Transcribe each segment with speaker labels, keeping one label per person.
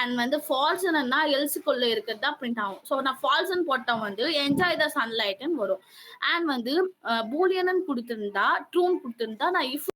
Speaker 1: And வந்து ஃபால்ஸ்னா எல்ஸுக்குள்ள இருக்கிறது தான் பிரிண்ட் ஆகும். ஸோ நான் ஃபால்ஸ்ன்னு போட்டோம் வந்து என்ஜாய் த சன்லைட்னு வரும். அண்ட் வந்து பூலியன் கொடுத்திருந்தா ட்ரூன் கொடுத்திருந்தா நான் இஃப்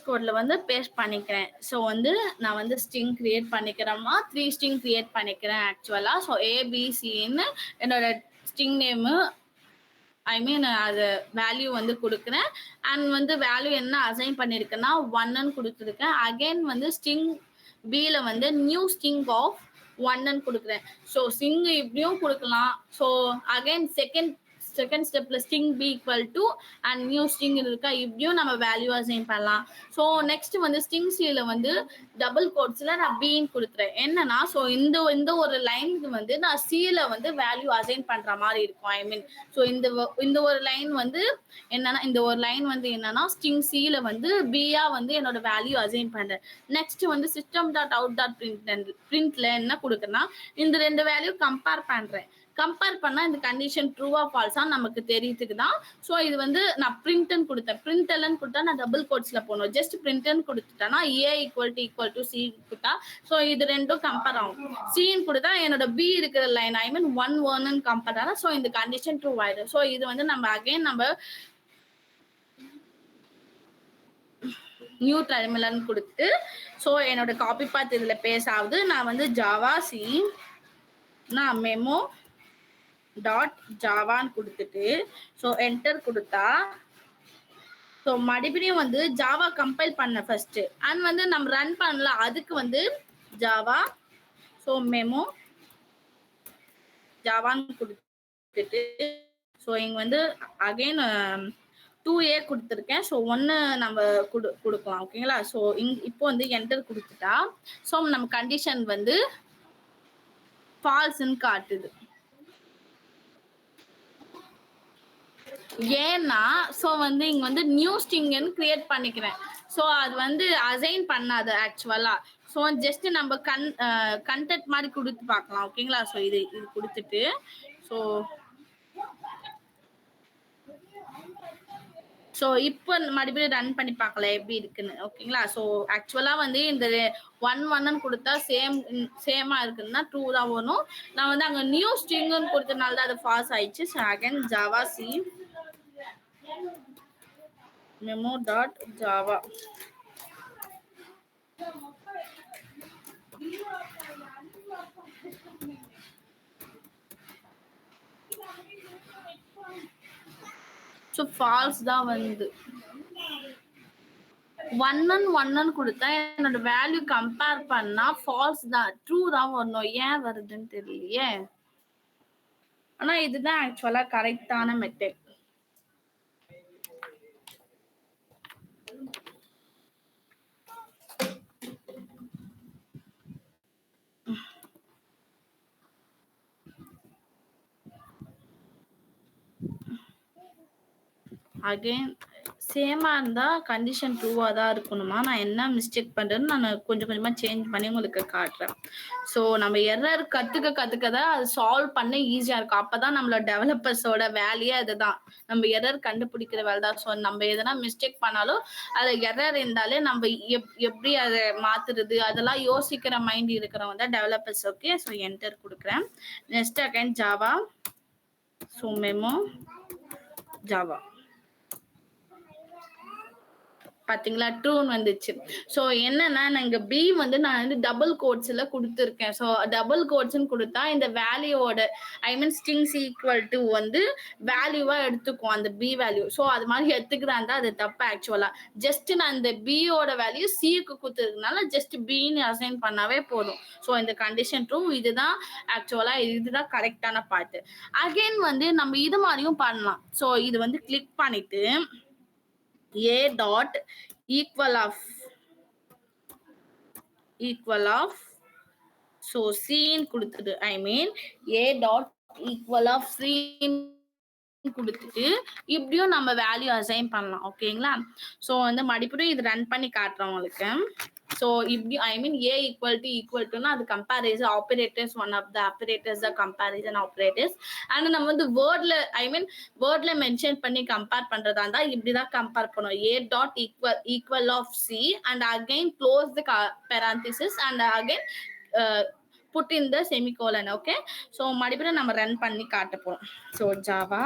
Speaker 1: கோட்ல வந்து பேஸ்ட் பண்ணிக்கிறேன். ஸோ வந்து நான் வந்து ஸ்ட்ரிங் கிரியேட் பண்ணிக்கிறேம்மா. 3 ஸ்ட்ரிங் கிரியேட் பண்ணிக்கிறேன் ஆக்சுவலா. ஸோ ஏபிசின்னு என்னோட ஸ்ட்ரிங் நேமு ஐ மீன் அது வேல்யூ வந்து கொடுக்குறேன். அண்ட் வந்து வேல்யூ என்ன அசைன் பண்ணியிருக்கேன்னா 1ன்னு கொடுத்துருக்கேன். அகைன் வந்து ஸ்ட்ரிங் பியில் வந்து நியூ ஸ்ட்ரிங் ஆஃப் 1ன்னு கொடுக்குறேன். ஸோ ஸ்ட்ரிங் இப்படியும் கொடுக்கலாம். ஸோ அகைன் செகண்ட் ஸ்டெப்ல string B equal to and new string இருக்கா, இப்படியும் நம்ம வேல்யூ அசைன் பண்ணலாம். ஸோ நெக்ஸ்ட் வந்து ஸ்ட்ரிங் சில வந்து டபுள் கோட்ஸ்ல நான் பின்னு கொடுத்துறேன். என்னன்னா ஸோ இந்த ஒரு லைனுக்கு வந்து நான் சில வந்து வேல்யூ அசைன் பண்ற மாதிரி இருக்கும். ஐ மீன் ஸோ இந்த ஒரு லைன் வந்து என்னன்னா இந்த ஒரு லைன் வந்து என்னன்னா ஸ்ட்ரிங் சில வந்து பியா வந்து என்னோட வேல்யூ அசைன் பண்றேன். நெக்ஸ்ட் வந்து சிஸ்டம் டாட் அவுட் டாட் பிரிண்ட்ல என்ன கொடுக்குன்னா இந்த ரெண்டு வேல்யூ கம்பேர் பண்றேன். கம்பேர் பண்ணா இந்த கண்டிஷன் ட்ரூவா ஃபால்ஸா நமக்கு தெரியுதுக்கு தான். ஸோ இது வந்து நான் பிரிண்ட்னு கொடுத்தேன். பிரிண்ட்லன்னு கொடுத்தா நான் டபுள் கோட்ஸ்ல போகணும். ஜஸ்ட் பிரிண்ட்னு கொடுத்துட்டேன்னா ஏ ஈக்குவல் டு சி கொடுத்தா ஸோ இது ரெண்டும் கம்பேர் ஆகும். சின்னு கொடுத்தா என்னோட பி இருக்கிற லைன் ஐ மீன் ஒன்னு கம்பேர் ஆனா ஸோ இந்த கண்டிஷன் ட்ரூ ஆயிடும். ஸோ இது வந்து நம்ம அகைன் நம்ம நியூ டெர்மினல் கொடுத்து ஸோ என்னோட காப்பி பாத் இதுல பேஸ் ஆகுது. நான் வந்து ஜாவா சி நான் மெமோ டாட் ஜாவான்னு கொடுத்துட்டு ஸோ என்டர் கொடுத்தா ஸோ மறுபடியும் வந்து ஜாவா கம்பைல் பண்ண ஃபர்ஸ்ட் அண்ட் வந்து நம்ம ரன் பண்ணல அதுக்கு வந்து ஜாவா ஸோ மெமோ ஜாவான்னு கொடுத்துட்டு ஸோ இங்க வந்து அகைன் 2A கொடுத்துருக்கேன். ஸோ 1 நம்ம கொடுக்கலாம். ஓகேங்களா. ஸோ இப்போ வந்து என்டர் கொடுத்துட்டா ஸோ நம்ம கண்டிஷன் வந்து ஃபால்ஸ்ன்னு காட்டுது. ஏன்னா ஸோ வந்து இங்க வந்து நியூ ஸ்ட்ரிங்னு கிரியேட் பண்ணிக்கிறேன். ஸோ அது வந்து அசைன் பண்ணாது ஆக்சுவலா. ஸோ ஜஸ்ட் நம்ம கண்டென்ட் மாதிரி கொடுத்து பார்க்கலாம். ஓகேங்களா. ஸோ இது கொடுத்துட்டு ஸோ இப்போ மறுபடியும் ரன் பண்ணி பார்க்கலாம் எப்படி இருக்குன்னு. ஓகேங்களா. ஸோ ஆக்சுவலா வந்து இந்த 1 கொடுத்தா சேமா இருக்குன்னா ட்ரூ தான் வரும். நான் வந்து அங்க நியூ ஸ்ட்ரிங்னு கொடுத்தனால தான் அது ஃபால்ஸ் ஆயிடுச்சு. So again Java C memo dot Java so false தான் வந்து 1 கொடுத்தா என்னோட வேல்யூ கம்பேர் பண்ணா ஃபால்ஸ் தான், ட்ரூ தான் வரணும். ஏன் வருதுன்னு தெரியலையே. ஆனா இதுதான் ஆக்சுவலா கரெக்டான மெத்தட். அகைன் சேமா இருந்தா கண்டிஷன் ட்ரூவா தான் இருக்கணுமா. நான் என்ன மிஸ்டேக் பண்றேன்னு நான் கொஞ்சம் கொஞ்சமா சேஞ்ச் பண்ணி உங்களுக்கு காட்டுறேன். ஸோ நம்ம எரர் கத்துக்கதான் அது சால்வ் பண்ண ஈஸியா இருக்கும். அப்பதான் நம்மளோட டெவலப்பர்ஸோட வேலையே அதுதான். நம்ம எரர் கண்டுபிடிக்கிற வேலை தான். ஸோ நம்ம எதனா மிஸ்டேக் பண்ணாலும் அது எரர் இருந்தாலே நம்ம எப்படி அதை மாத்துறது அதெல்லாம் யோசிக்கிற மைண்ட் இருக்கிறவங்க தான் டெவலப்பர்ஸ். ஓகே. ஸோ என்டர் கொடுக்குறேன். Next again Java so memo Java பாத்தீங்களா ட்ரூன்னு வந்துச்சு. ஸோ என்னன்னா நான் இங்க பி வந்து நான் வந்து டபுள் கோட்ஸ்ல கொடுத்துருக்கேன். ஸோ டபுள் கோட்ஸ்ன்னு கொடுத்தா இந்த வேல்யூவோட ஐ மீன் ஸ்ட்ரிங்ஸ் ஈக்குவல் டு வந்து வேல்யூவா எடுத்துக்கும் அந்த பி வேல்யூ. ஸோ அது மாதிரி எடுத்துக்கிறான் அது தப்பு ஆக்சுவலா. ஜஸ்ட் நான் இந்த பியோட வேல்யூ சிக்கு கொடுத்ததுனால ஜஸ்ட் பின்னு அசைன் பண்ணாவே போதும். ஸோ இந்த கண்டிஷன் ட்ரூ. இதுதான் ஆக்சுவலா இதுதான் கரெக்டான பார்ட். அகைன் வந்து நம்ம இது மாதிரியும் பண்ணலாம். ஸோ இது வந்து கிளிக் பண்ணிட்டு a dot equal of so c கொடுத்துட்டு ஐ மீன் a dot equal of c கொடுத்துட்டு இப்படியும் நம்ம வேல்யூ அசைன் பண்ணலாம். ஓகேங்களா. ஸோ வந்து மறுபடியும் இது ரன் பண்ணி காட்டுறோம் உங்களுக்கு. ஸோ இப்படி ஐ மீன் ஏ ஈக்குவல் டுனா அது comparison operators one of the operators the comparison operators. And நம்ம வந்து வேர்ட்ல மென்ஷன் பண்ணி கம்பேர் பண்றதா இருந்தா இப்படிதான் கம்பேர் பண்ணுவோம். A dot equal of C and again close the parenthesis and again put in the semicolon. Okay. So மறுபடியும் நம்ம run பண்ணி காட்ட போறோம். So Java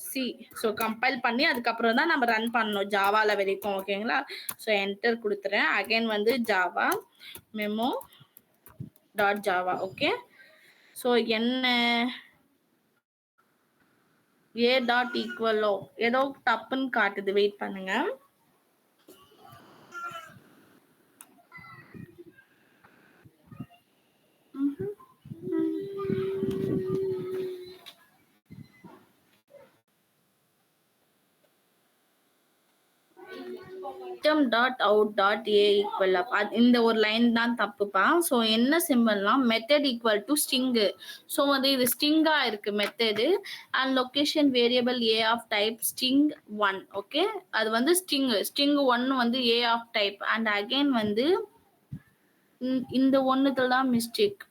Speaker 1: C so compile பண்ணி அதுக்கப்புறம் தான் நம்ம ரன் பண்ணணும் ஜாவால வரைக்கும். ஓகேங்களா. ஸோ என்டர் கொடுத்துறேன். அகைன் வந்து Java memo dot Java. Okay. So என்ன ஏ டாட் ஈக்குவலோ ஏதோ தப்புன்னு காட்டுது. வெயிட் பண்ணுங்க. System dot out dot A equal இந்த ஒரு லைன் தான் தப்புப்பா. ஸோ என்ன சிம்பிள்னா method equal to string. So வந்து இது ஸ்ட்ரிங்கா இருக்கு method. And location variable A of type string 1. Okay, அது வந்து ஸ்ட்ரிங் 1 வந்து A of type. And again வந்து இந்த ஒன்னுத்துல தான் மிஸ்டேக்.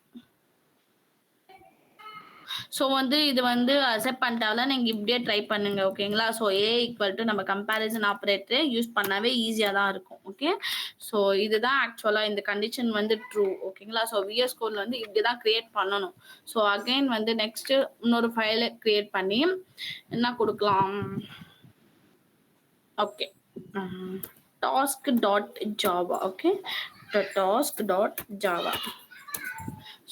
Speaker 1: ஸோ வந்து இது வந்து அக்செப்ட் பண்ணிட்டால நீங்கள் இப்படியே ட்ரை பண்ணுங்க. ஓகேங்களா? ஸோ ஏ ஈக்குவல் டு நம்ம கம்பேரிசன் ஆப்ரேட்டரை யூஸ் பண்ணாவே ஈஸியாக தான் இருக்கும். ஓகே, ஸோ இதுதான் ஆக்சுவலாக இந்த கண்டிஷன் வந்து ட்ரூ. ஓகேங்களா? ஸோ விஎஸ் கோட்ல வந்து இப்படி தான் கிரியேட் பண்ணணும். ஸோ அகைன் வந்து நெக்ஸ்ட் இன்னொரு ஃபைலை கிரியேட் பண்ணி என்ன கொடுக்கலாம்? Okay, task dot Java. Okay, task dot Java.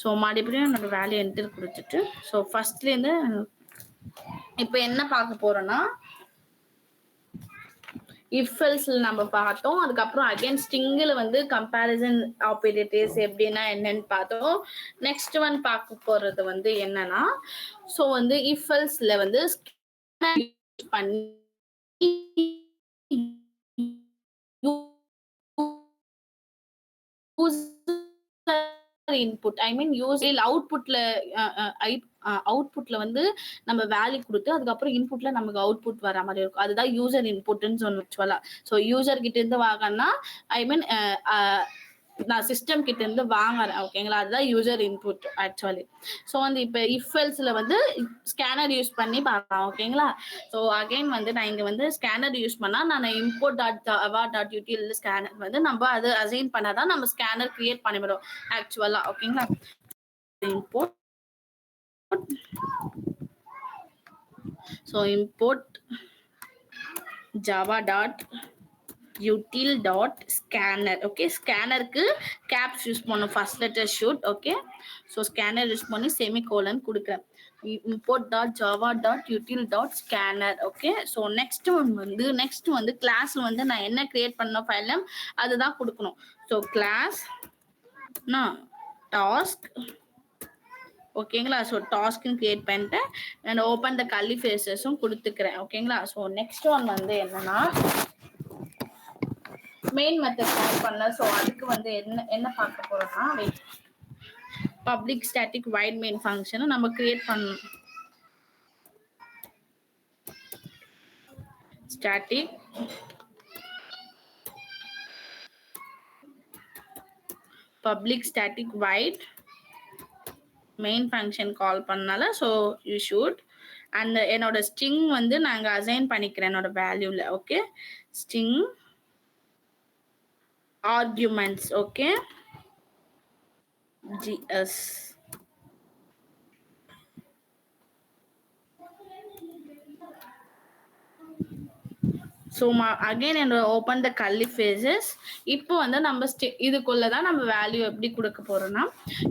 Speaker 1: So மறுபடியும் என்னோட வேல்யூ என்டர் கொடுத்துட்டு ஸோ ஃபர்ஸ்ட்லேருந்து இப்போ என்ன பார்க்க போறோம்னா இஃப் எல்ஸ்ல நம்ம பார்த்தோம். அதுக்கப்புறம் அகைன் ஸ்ட்ரிங்கில் வந்து கம்பேரிசன் ஆப்பரேட்டர்ஸ் எப்படின்னா என்னன்னு பார்த்தோம். நெக்ஸ்ட் ஒன் பார்க்க போறது வந்து என்னன்னா ஸோ வந்து இஃப் எல்ஸ்ல வந்து பண்ணி இன்புட் ஐ மீன் யூசர் அவுட்புட்ல வந்து நம்ம வேல்யூ கொடுத்து அதுக்கப்புறம் இன்புட்ல நமக்கு அவுட்புட் வர மாதிரி இருக்கும். அதுதான் யூசர் இன்புட்னு சொல்லுவாங்க. ஸோ யூசர் கிட்ட இருந்து வாங்கினா ஐ மீன் நான் சிஸ்டம் கிட்ட இருந்து வாங்குறேன். ஓகேங்களா? அதுதான் யூசர் இன்புட் ஆக்சுவலி. ஸோ வந்து இப்போ இஃப் எல்ஸ்ல வந்து ஸ்கேனர் யூஸ் பண்ணி பார்க்கலாம். ஓகேங்களா? ஸோ அகைன் வந்து நான் இங்க வந்து ஸ்கேனர் யூஸ் பண்ணா நான் import dot java dot util scanner வந்து நம்ம அது அசைன் பண்ணாதான் நம்ம ஸ்கேனர் கிரியேட் பண்ணிவிடும் ஆக்சுவலா. ஓகேங்களா? Import so import java dot util dot scanner. Okay, ஸ்கேனருக்கு கேப்ஸ் யூஸ் பண்ணும். First letter should. Okay, so scanner use பண்ணி செமிகோலன் கொடுக்குறேன். import dot java dot util dot scanner. Okay, so next வந்து கிளாஸ்ல வந்து நான் என்ன கிரியேட் பண்ண ஃபைல் நேம் அதுதான் கொடுக்கணும். So class task. ஓகேங்களா? ஸோ டாஸ்க்னு கிரியேட் பண்ணிட்டேன் அண்ட் ஓப்பன் த கர்லி ஃபேஸஸும் கொடுத்துக்கிறேன். ஓகேங்களா? ஸோ நெக்ஸ்ட் ஒன் வந்து என்னன்னா மெயின் மெத்தட் கால் பண்ணல. ஸோ அதுக்கு வந்து என்ன பார்க்க போறோம்னா பப்ளிக் ஸ்டாட்டிக் வைட் மெயின் ஃபங்க்ஷனை நம்ம கிரியேட் பண்ணணும். Static public static void main function call பண்ணனால ஸோ யூ ஷுட் அண்ட் என்னோட ஸ்ட்ரிங் வந்து நாங்கள் அசைன் பண்ணிக்கிறேன் என்னோட வேல்யூவில். Okay, string arguments. Okay, GS. So again என்னோட ஓப்பன் த கர்லி ஃபேஸஸ். இப்போ வந்து நம்ம இதுக்குள்ள தான் நம்ம வேல்யூ எப்படி கொடுக்க போறோம்னா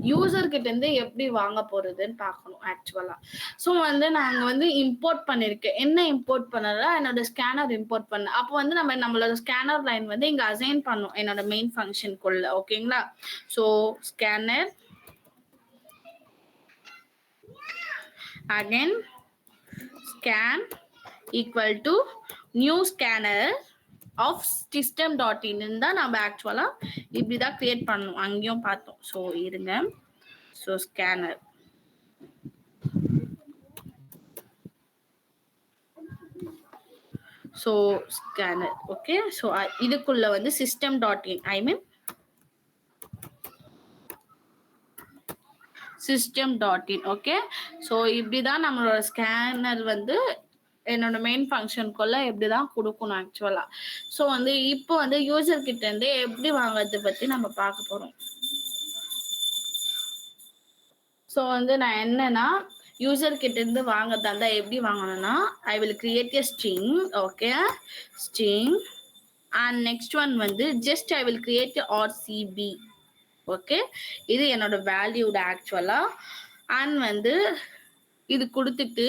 Speaker 1: யூசர் கிட்ட இருந்து எப்படி வாங்க போறதுன்னு பார்க்கணும் ஆக்சுவலா. ஸோ வந்து நாங்கள் வந்து இம்போர்ட் பண்ணிருக்கேன். என்ன இம்போர்ட் பண்ணதா என்னோட ஸ்கேனர் இம்போர்ட் பண்ண அப்போ வந்து நம்மளோட ஸ்கேனர் லைன் வந்து இங்க அசைன் பண்ணும் என்னோட மெயின் ஃபங்க்ஷனுக்குள்ள. ஓகேங்களா? So scanner again scan equal to new scanner of system dot in தான் நம்ம ஆக்சுவலா இப்படிதான் கிரியேட் பண்ணணும். அங்கேயும் பார்த்தோம். ஸோ இருங்க. So scanner okay. ஸோ இதுக்குள்ள வந்து சிஸ்டம் டாட் இன் ஐ மீன் சிஸ்டம் டாட் இன். ஓகே, ஸோ இப்படிதான் நம்மளோட ஸ்கேனர் வந்து என்னோட மெயின் ஃபங்க்ஷனுக்குள்ள எப்படிதான் கொடுக்கணும் ஆக்சுவலா. ஸோ வந்து இப்போ வந்து யூசர் கிட்ட இருந்து எப்படி வாங்குறது பத்தி நம்ம பார்க்க போறோம். ஸோ வந்து நான் என்னன்னா யூசர் கிட்ட இருந்து வாங்குறதா இருந்தா எப்படி வாங்கணும்னா I will create a string. Okay, string and next one வந்து just I will create RCB. Okay, இது என்னோட வேல்யூட ஆக்சுவலா. அண்ட் வந்து இது கொடுத்துட்டு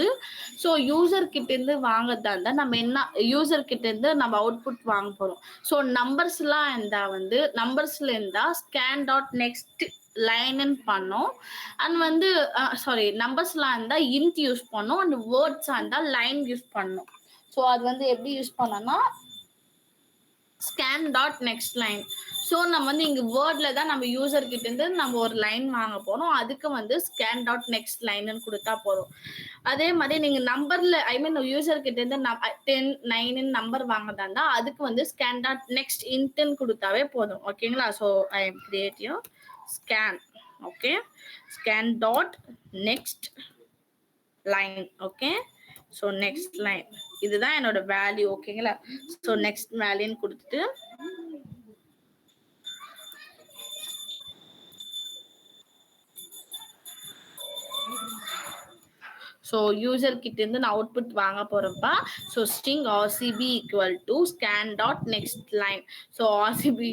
Speaker 1: ஸோ யூசர் கிட்ட இருந்து வாங்கறதா இருந்தா நம்ம என்ன யூசர் கிட்ட இருந்து நம்ம அவுட்புட் வாங்க போறோம். ஸோ நம்பர்ஸ்லாம் இருந்தா வந்து நம்பர்ஸ்ல இருந்தா ஸ்கேன் டாட் நெக்ஸ்ட் லைன்னு பண்ணோம். அண்ட் வந்து சாரி நம்பர்ஸ்லாம் இருந்தா இன்ட் யூஸ் பண்ணோம். அண்ட் வேர்ட்ஸா இருந்தா லைன் யூஸ் பண்ணோம். ஸோ அது வந்து எப்படி யூஸ் பண்ணோம்னா scan dot next line. So நம்ம வந்து இங்கே வேர்டில் தான் நம்ம யூசர் கிட்டேருந்து நம்ம ஒரு லைன் வாங்க போகிறோம். அதுக்கு வந்து ஸ்கேன் டாட் நெக்ஸ்ட் லைன்னு கொடுத்தா போதும். அதே மாதிரி நீங்கள் நம்பரில் யூசர் கிட்டேருந்து 10 9 நம்பர் வாங்கதா இருந்தால் அதுக்கு வந்து ஸ்கேன் டாட் நெக்ஸ்ட் இன்ட்டுன்னு கொடுத்தாவே போதும். ஓகேங்களா? So I M creative scan. Okay, scan dot next line. Okay, so next line இதுதான் என்னோட வேல்யூ. ஓகேங்களா? ஸோ நெக்ஸ்ட் வேல்யூன்னு கொடுத்துட்டு ஸோ யூசர் கிட்டேருந்து நான் அவுட்புட் வாங்க போகிறப்பா. So string RCB equal to scan dot next line. So RCB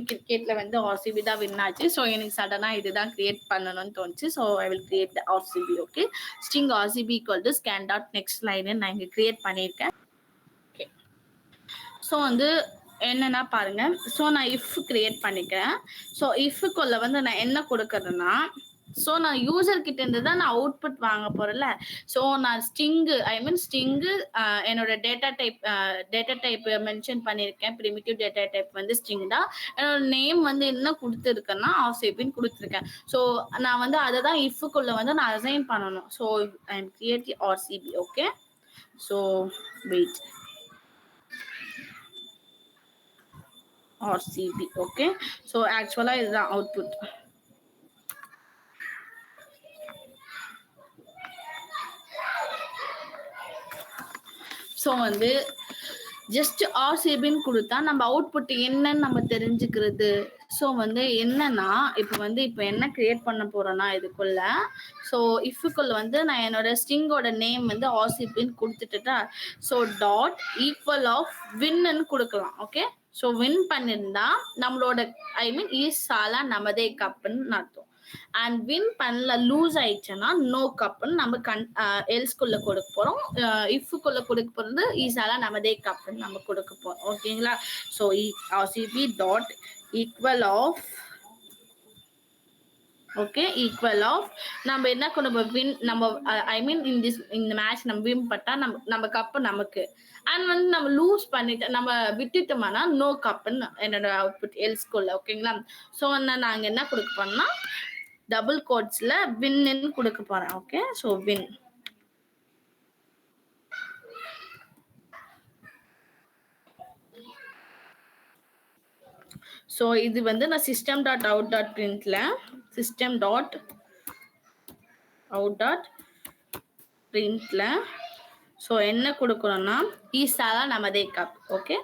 Speaker 1: கிரிக்கெட்டில் வந்து ஆர்சிபி தான் வின் ஆச்சு. ஸோ எனக்கு சடனாக இதுதான் கிரியேட் பண்ணணும்னு தோணுச்சு. So I will create the RCB. Okay, string RCB equal to scan dot next லைன்னு நான் இங்கே கிரியேட் பண்ணியிருக்கேன். ஓகே, ஸோ வந்து என்னன்னா பாருங்க. ஸோ நான் இஃப் கிரியேட் பண்ணிக்கிறேன். ஸோ இஃப்குள்ள வந்து நான் என்ன கொடுக்குறேன்னா, ஸோ நான் யூசர் கிட்ட இருந்து தான் நான் அவுட்புட் வாங்க போறேன்ல. ஸோ நான் ஸ்ட்ரிங்கு என்னோட டேட்டா டைப் மென்ஷன் பண்ணியிருக்கேன். ப்ரிமிட்டிவ் டேட்டா டைப் வந்து ஸ்ட்ரிங் தான். என்னோட நேம் வந்து என்ன கொடுத்துருக்கேன்னா ஆர்சிபின்னு கொடுத்துருக்கேன். ஸோ நான் வந்து அதை தான் இஃப்குள்ள வந்து நான் அசைன் பண்ணணும். So I am creating RCB. Okay, so wait RCB. Okay, so ஆக்சுவலாக இதுதான் அவுட்புட். ஸோ வந்து ஜஸ்ட் ஆர்சிபின்னு கொடுத்தா நம்ம அவுட்புட் என்னன்னு நம்ம தெரிஞ்சுக்கிறது. ஸோ வந்து என்னன்னா இப்போ என்ன கிரியேட் பண்ண போறோம்னா இதுக்குள்ள, ஸோ இஃப்குள்ள வந்து நான் என்னோட ஸ்ட்ரிங்கோட நேம் வந்து ஆர்சிபின்னு கொடுத்துட்டுட்டா. ஸோ டாட் ஈக்குவல் ஆஃப் வின்னு கொடுக்கலாம். ஓகே, ஸோ வின் பண்ணியிருந்தா நம்மளோட ஈசாலா நமதே கப்புன்னு அர்த்தம். அண்ட் வின் பண்ணல லூஸ் ஆயிடுச்சுன்னா நோ கப்புன்னு நம்ம எல்ஸ்குள்ள கொடுக்க போறோம். இஃப்குள்ள கொடுக்க போறது ஈசாலா நமதே கப்புன்னு நம்ம கொடுக்க போறோம். ஓகேங்களா? So RCB dot equal of okay equal of நம்ம என்ன நம்ம வின் நம்ம இந்த மேட்ச் நம்ம வின் பட்டா நம்ம கப்பு நமக்கு. அண்ட் வந்து நம்ம லூஸ் பண்ணிட்டு நம்ம விட்டுட்டோம்னா நோ கப்புன்னு என்னோட அவுட்புட் எல்ஸ்குள்ள. ஓகேங்களா? ஸோ நாங்கள் என்ன கொடுக்க போறோம்னா டபுள் கோட்ஸ்ல வின்னு கொடுக்க போறேன். Okay, so win. ஸோ இது வந்து நான் சிஸ்டம் டாட் அவுட் டாட் பிரிண்ட்ல சிஸ்டம் டாட் அவுட் டாட் பிரிண்ட்ல ஸோ என்ன கொடுக்கணும்னா ஈசாலா நமதே கப். ஓகே,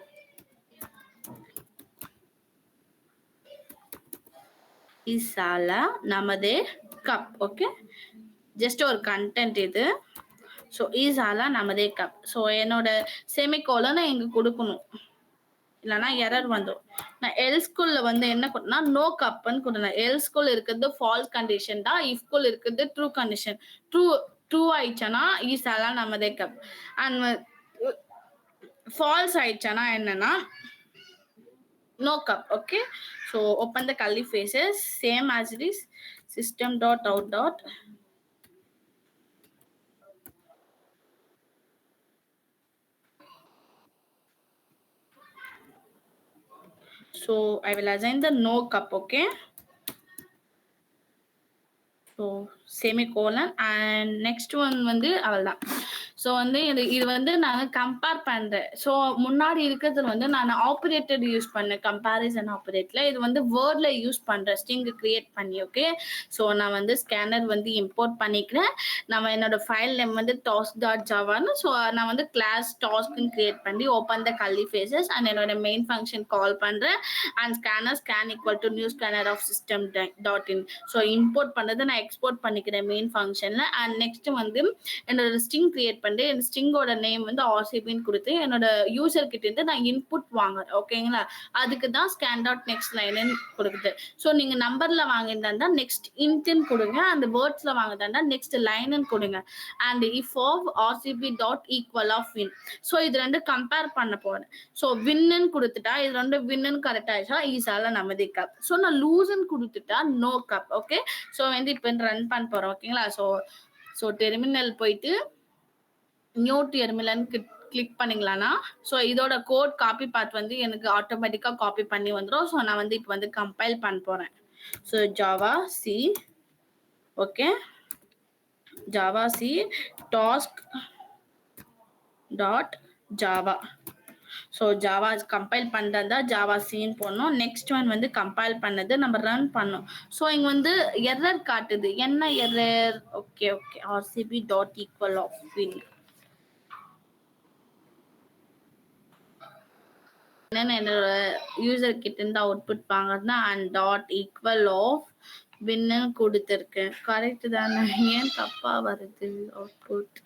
Speaker 1: ஈசாலா நமதே கப். ஓகே, ஜஸ்ட் ஒரு கண்டென்ட் இது. ஸோ ஈசாலா நமதே கப். ஸோ என்னோட செமிகோலன் இங்க கொடுக்கணும், இல்லைன்னா எரர் வந்துடும். நான் எல்ஸ்குள்ள வந்து என்ன கொடுத்தா நோ கப்புன்னு கொடுத்தேன். எல்ஸ்குள்ள இருக்கிறது ஃபால்ஸ் கண்டிஷன் தான், இஃப்குள்ள இருக்கிறது ட்ரூ கண்டிஷன். ட்ரூ ஆயிடுச்சுன்னா ஈசாலா நமதே கப். அண்ட் ஃபால்ஸ் ஆயிடுச்சுன்னா என்னன்னா no cup. Okay, so open the curly faces, same as it is system dot out dot so I will assign the no cup. Okay, so semicolon and next one வந்து அவ்வளவுதான். So வந்து இது வந்து நான் compare பண்றேன். So முன்னாடி இருக்கிறது வந்து நான் ஆப்ரேட்டர் யூஸ் பண்ணேன் கம்பேரிசன் ஆப்ரேட்டர்ல. இது வந்து வேர்ட்ல யூஸ் பண்றேன் ஸ்ட்ரிங் கிரியேட் பண்ணி. ஓகே, ஸோ நான் வந்து ஸ்கேனர் வந்து இம்போர்ட் பண்ணிக்கிறேன். நம்ம என்னோட ஃபைல் நேம் வந்து டாஸ்க் டாட் ஜாவான்னு. ஸோ நான் வந்து கிளாஸ் டாஸ்க்னு கிரியேட் பண்ணி open the curly braces and என்னோட மெயின் ஃபங்க்ஷன் கால் பண்றேன். And scan equal to new scanner of system dot in. So import பண்ணது நான் எக்ஸ்போர்ட் பண்ணிக்கிறேன் மெயின் ஃபங்க்ஷன்ல. அண்ட் நெக்ஸ்ட் வந்து என்னோட ஸ்ட்ரிங் கிரியேட் பண்ணி என் ஸ்ட்ரிங்கோட நேம் வந்து ஆர்சிபின்னு கொடுத்து என்னோட யூசர் கிட்ட இருந்து நான் இன்புட் வாங்குறேன். ஓகேங்களா? அதுக்கு தான் ஸ்கேன் டாட் நெக்ஸ்ட் லைன் கொடுக்குது. ஸோ நீங்க நம்பர்ல வாங்கியிருந்தா நெக்ஸ்ட் இன்ட்னு கொடுங்க, அந்த வேர்ட்ஸ்ல வாங்கியிருந்தா நெக்ஸ்ட் லைன் கொடுங்க. And if of RCB dot equal of win. So இது ரெண்டு கம்பேர் பண்ண போறேன். ஸோ வின்னு கொடுத்துட்டா இது ரெண்டு வின்னு கரெக்ட் ஆயிடுச்சா ஈஸால நமதே கப். ஸோ நான் லூஸ்ன்னு கொடுத்துட்டா நோ கப். ஓகே, ஸோ வந்து இப்போ ரன் பண்ண போறோம். ஓகேங்களா? ஸோ டெர்மினல் போயிட்டு நியூ டெர்மினல் கிளிக் பண்ணிங்களான்னா ஸோ இதோட கோட் காப்பி பாத் வந்து எனக்கு ஆட்டோமேட்டிக்காக காப்பி பண்ணி வந்துடும். ஸோ நான் வந்து இப்போ வந்து கம்பைல் பண்ண போகிறேன். So Java C okay Java C task dot Java. So Java compile பண்ணுறதா ஜாவா சீன் போடணும். நெக்ஸ்ட் ஒன் வந்து கம்பைல் பண்ணது நம்ம ரன் பண்ணோம். ஸோ இங்கே வந்து எரர் காட்டுது. என்ன error? Okay okay RCB dot equal of win என்னென்ன என்னோட யூசர் கிட்ட இருந்து அவுட்புட் வாங்குறதுனா அண்ட் டாட் ஈக்குவல் ஆஃப் வின்னு கொடுத்துருக்கேன். கரெக்ட் தானே? ஏன் தப்பா வருது அவுட்புட்?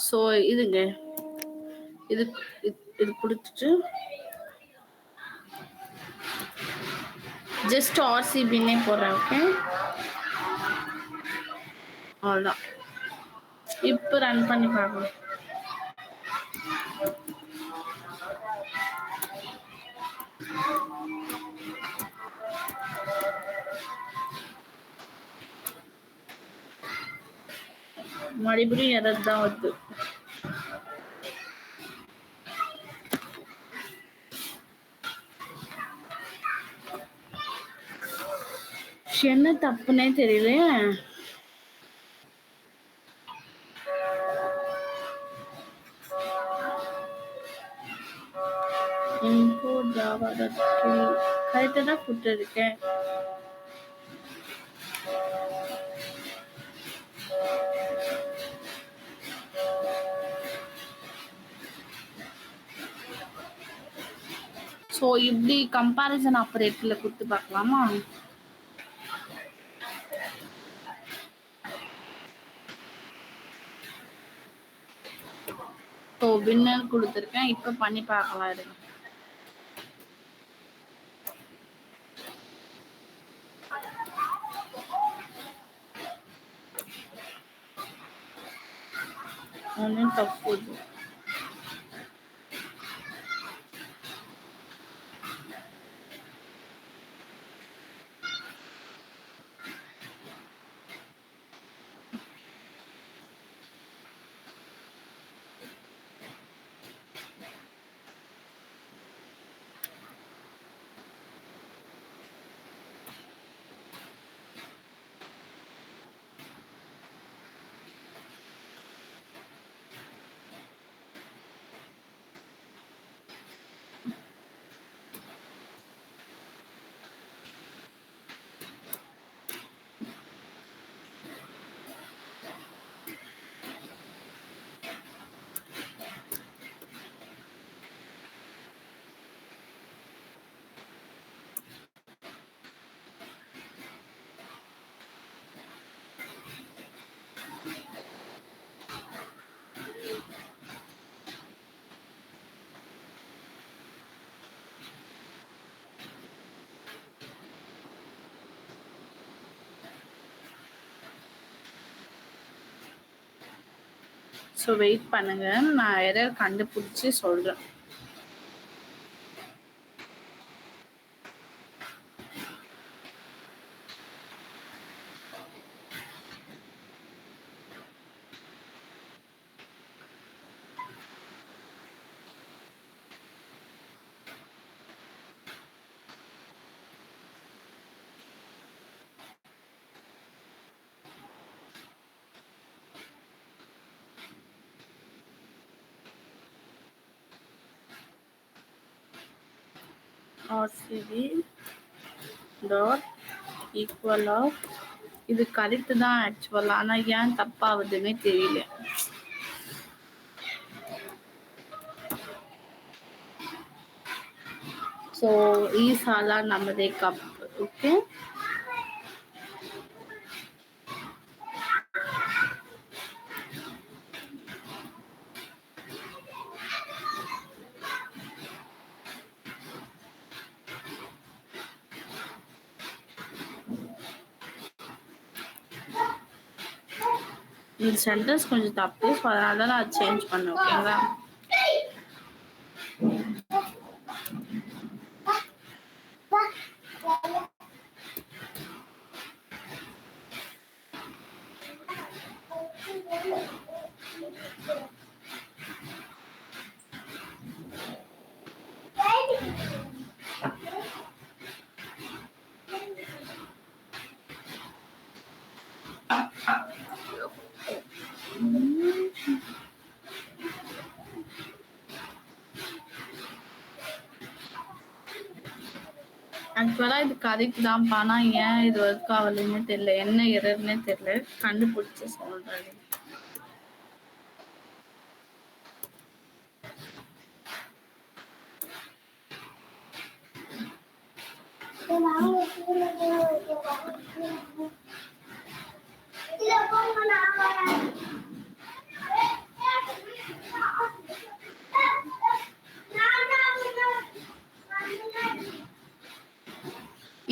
Speaker 1: ஸோ இதுங்க இது இது கொடுத்துட்டு ஜஸ்ட் ஆர்சிபின்னே போடுறேன். ஓகே அவ்வளோதான். இப்போ ரன் பண்ணி பார்க்கலாம். மறுபடியும் எரர் தான் வருது. என்ன தப்புனே தெரியல. import java.skill கரெக்டாக தான் கொடுத்துருக்கேன். ஸோ இப்படி கம்பேரிசன் ஆப்ரேட்டர்ல கொடுத்து பார்க்கலாமா? ஸோ வின்னர் கொடுத்துருக்கேன். இப்போ பண்ணி பார்க்கலாம். இருங்க. ஒன்றும் தப்பு. ஸோ வெயிட் பண்ணுங்க, நான் எரர் கண்டுபிடிச்சி சொல்கிறேன். ஆர்சிபி டாட் ஈக்குவல் ஆஃப் இது கரெக்டு தான் ஆக்சுவலாக, ஆனால் ஏன் தப்பாகுதுன்னே தெரியல. ஸோ ஈசாலா நம்மதே கப். ஓகே இந்த சென்டென்ஸ் கொஞ்சம் தப்பு, ஸோ அதனால தான் நான் சேஞ்ச் பண்ணேன். ஓகேங்களா? ஆக்சுவலா இது கரெக்ட் தான்ப்பா. ஆனா ஏன் இது ஒர்க் ஆகலைன்னு தெரியல. என்ன எரர்னே தெரியல. கண்டுபிடிச்சு சொல்றேன்.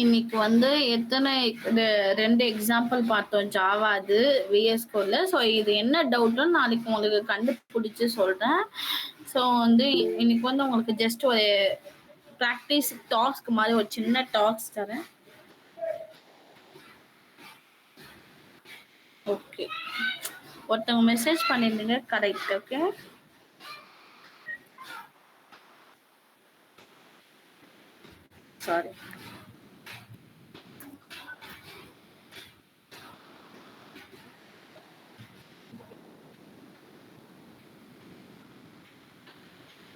Speaker 1: இன்னைக்கு வந்து எத்தனை 2 எக்ஸாம்பிள் பார்த்தோம் ஜாவா அது விஎஸ் கோட்ல. ஸோ இது என்ன டவுட்னு நாளைக்கு உங்களுக்கு கண்டுபிடிச்சு சொல்றேன். ஸோ வந்து இன்னைக்கு வந்து உங்களுக்கு ஜஸ்ட் ஒரு ப்ராக்டிஸ் டாஸ்க் மாதிரி ஒரு சின்ன டாஸ்க் தரேன். ஓகே, ஒருத்தவங்க மெசேஜ் பண்ணிருந்தீங்க correct. Okay, sorry.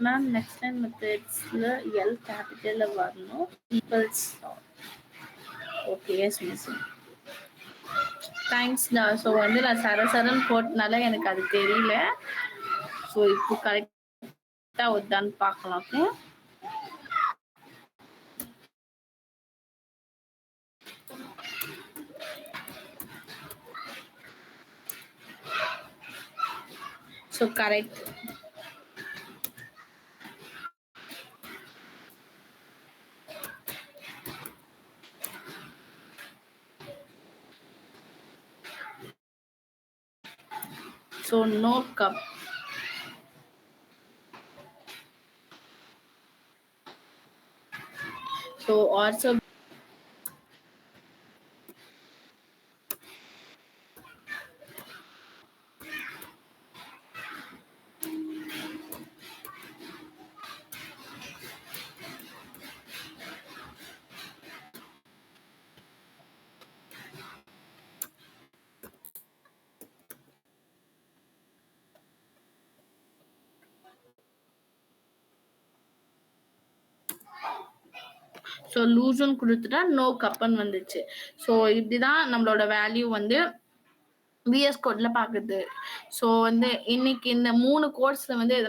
Speaker 1: Ma'am next time மெத்தட்ஸ்ல எல் கேபிட்டல்ல வரணும். ஈக்குவல்ஸ். Okay, yes miss. தேங்க்ஸ்டா. ஸோ வந்து நான் சரசரன் போட்டனால எனக்கு அது தெரியல. ஸோ இப்போ கரெக்டா வருதான்னு பார்க்கலாம். Okay, so correct. So no cup. So also so லூஸுன்னு கொடுத்துட்டா நோ கப்புன்னு வந்துச்சு. ஸோ இப்படிதான் நம்மளோட வேல்யூ வந்து விஎஸ் கோட்ல பார்க்குது. ஸோ வந்து இன்னைக்கு இந்த 3 கோர்ஸ்ல வந்து எதனா